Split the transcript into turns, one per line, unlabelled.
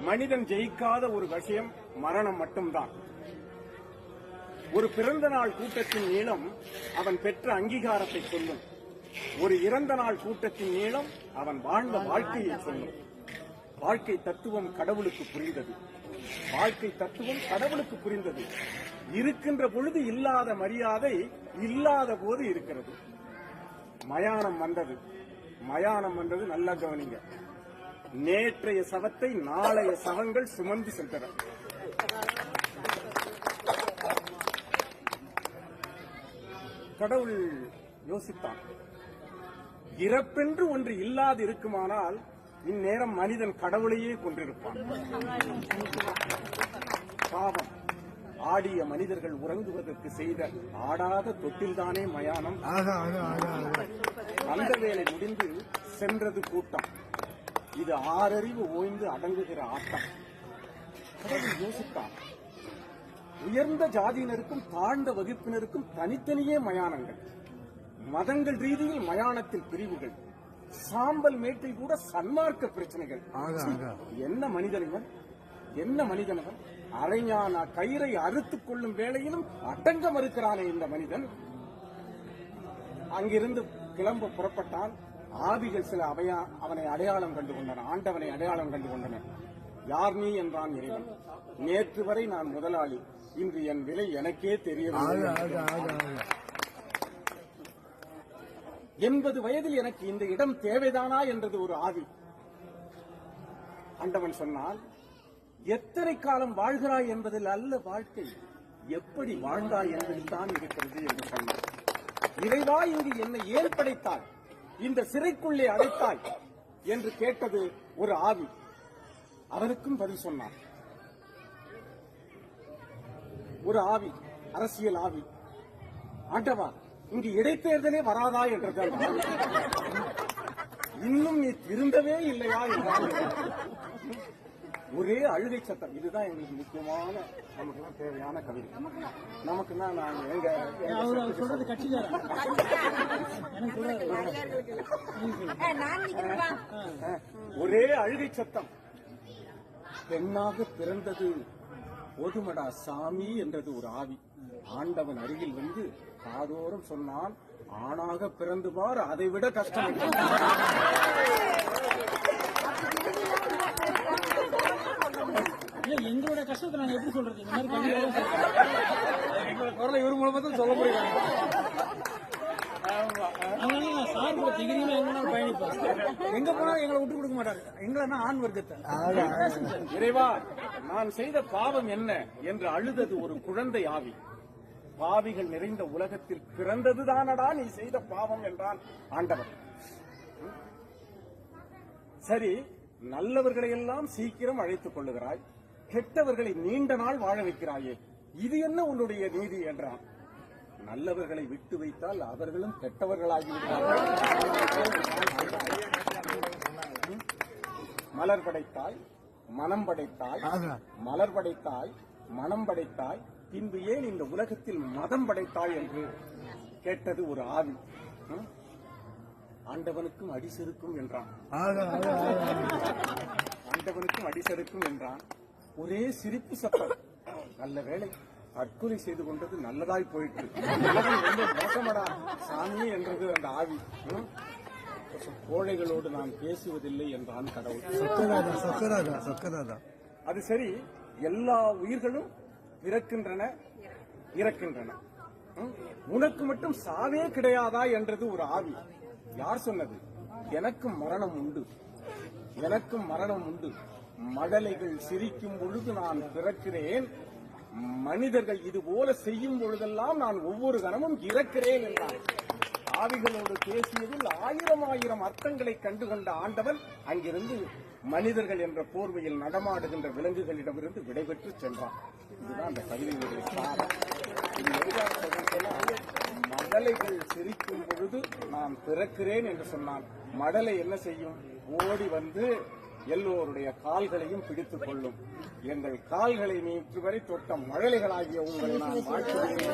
மனிதன் ஜெயிக்காத ஒரு விஷயம் மரணம் மட்டும்தான். ஒரு பிறந்த நாள் கூட்டத்தின் நீளம் அவன் பெற்ற அங்கீகாரத்தை சொல்லும். ஒரு இறந்த நாள் கூட்டத்தின் நீளம் அவன் வாழ்ந்த வாழ்க்கையை சொல்லும். வாழ்க்கை தத்துவம் கடவுளுக்கு புரிந்தது. வாழ்க்கை தத்துவம் கடவுளுக்கு புரிந்தது. இருக்கின்ற பொழுது இல்லாத மரியாதை இல்லாத போது இருக்கிறது. மயானம் வந்தது. மயானம் வந்தது, நல்லா கவனிங்க. நேற்றைய சவத்தை நாளைய சவங்கள் சுமந்து சென்றன. கடவுள் யோசித்தான், இறப்பென்று ஒன்று இல்லாது இருக்குமானால் இந்நேரம் மனிதன் கடவுளையே கொண்டிருப்பான். பாவம், ஆடிய மனிதர்கள் உறங்குவதற்கு செய்த ஆடாத தொட்டில்தானே மயானம். அந்த வேலை முடிந்து சென்றது கூட்டம். இது ஆறறிவு ஓய்ந்து அடங்குகிற ஆட்டம். கடவுள் யோசித்தான், உயர்ந்த ஜாதியினருக்கும் தாழ்ந்த வகுப்பினருக்கும் தனித்தனியே மயானங்கள். மதங்கள் ரீதியில் மயானத்தில் பிரிவுகள். சாம்பல் மேட்டில் கூட சன்மார்க்க பிரச்சனைகள். என்ன மனிதனவன், என்ன மனிதனவன்! அரைஞான கயிறை அறுத்துக் கொள்ளும் வேளையிலும் அடங்க மறுக்கிறானே இந்த மனிதன். அங்கிருந்து கிளம்ப புறப்பட்டான். ஆவிகள் சில அவனை அடையாளம் கண்டு கொண்டன. ஆண்டவனை அடையாளம் கண்டு கொண்டன. யார் நீ என்றான் இறைவன். நேற்று வரை நான் முதலாளி, இன்று என் விலை எனக்கே தெரியவில்லை. 80 வயதில் எனக்கு இந்த இடம் தேவைதானா என்றது ஒரு ஆவி. ஆண்டவன் சொன்னால், எத்தனை காலம் வாழ்கிறாய் என்பதில் அல்ல வாழ்க்கை, எப்படி வாழ்ந்தாய் என்பதில் தான் இருக்கிறது என்று சொன்னார். இறைவா, இங்கு என்னை ஏன் படைத்தாய், இந்த சிறைக்குள்ளே அடைத்தாய் என்று கேட்டது ஒரு ஆவி. அவருக்கும் பதில் சொன்னார் ஒரு ஆவி, அரசியல் ஆவி. ஆண்டவா, இங்கு இடைத்தேர்தலே வராதா என்றது. இன்னும் நீ திருந்தவே இல்லையா என்றால் ஒரே அழுகை சத்தம். இதுதான் எங்களுக்கு முக்கியமான, நமக்கு தேவையான கவிதை. நமக்குன்னா நாங்க எங்க சொல்றது கட்சிக்காரன் ஒரே அழுகை சத்தம். பெண்ணாக பிறந்தது போதுமடா சாமி என்றது ஒரு ஆவி. ஆண்டவன் அருகில் வந்து காதோறும் சொன்னான், ஆணாக பிறந்து பார், அதை விட கஷ்டம்.
எங்களோட கஷ்டத்தை நாங்க எப்படி சொல்றது? இந்த மாதிரி எங்களோட குரலை இவர் மூலமா தான் சொல்ல முடியும். சார் கூட திகிரியில எங்க பயணிப்பாரு, எங்க போனா எங்களை விட்டு கொடுக்க மாட்டாரு. எங்களா ஆண் வர்க்கத்தை.
இறைவா, நான் செய்த பாவம் என்ன என்று அழுதது ஒரு குழந்தை ஆவி. பாவிகள் நிறைந்த உலகத்தில் பிறந்ததுதானடா நீ செய்த பாவம் என்றான் ஆண்டவர். சரி, நல்லவர்களை எல்லாம் சீக்கிரம் அழைத்துக் கொள்ளுகிறாய், கெட்டவர்களை நீண்ட நாள் வாழ வைக்கிறாயே, இது என்ன உன்னுடைய நீதி என்றான். நல்லவர்களை விட்டு வைத்தால் அவர்களும் கெட்டவர்களாகிவிட்டார்கள். மலர் படைத்தாய், மனம் படைத்தாய், மலர் படைத்தாய், மனம் படைத்தாய், பின்பு ஏன் இந்த உலகத்தில் மதம் படைத்தாய் என்று கேட்டது ஒரு ஆவி. ஆண்டவனுக்கும் அடிசெருக்கும் என்றான். ஆண்டவனுக்கும் அடிசெருக்கும் என்றான். ஒரே சிரிப்பு சத்தம். நல்ல வேளை, தற்கொலை செய்து கொண்டது நல்லதாய் போயிட்டு. ரொம்ப மோசமடா சாமி என்றது அந்த ஆவி. கோழைகளோடு நான் பேசுவதில்லை என்றான் கடவுள். அது சரி, எல்லா உயிர்களும் பிறக்கின்றன, இறக்கின்றன, உனக்கு மட்டும் சாவே கிடையாதா என்றது ஒரு ஆவி. யார் சொன்னது? எனக்கும் மரணம் உண்டு, எனக்கும் மரணம் உண்டு. மடலைகள் சிரிக்கும் பொழுது நான் பிறக்கிறேன், மனிதர்கள் இது போல செய்யும் பொழுதெல்லாம் நான் ஒவ்வொரு கணமும் இறக்கிறேன் என்றான். ஆவிகளோடு பேசியதில் ஆயிரம் அர்த்தங்களை கண்டுகொண்ட ஆண்டவன் அங்கிருந்து மனிதர்கள் என்ற போர்வையில் நடமாடுகின்ற விலங்குகளிடமிருந்து விடைபெற்று சென்றான். இதுதான் அந்த கவிதையுடைய சாரம். மடலைகள் சிரிக்கும் பொழுது நான் பிறக்கிறேன் என்று சொன்னான். மடலை என்ன செய்யும்? ஓடி வந்து எல்லோருடைய கால்களையும் பிடித்துக் கொள்ளும். எங்கள் கால்களை நேற்று வரை தொட்ட மழலைகளாகிய உங்களை நான் வாழ்த்துகிறேன்.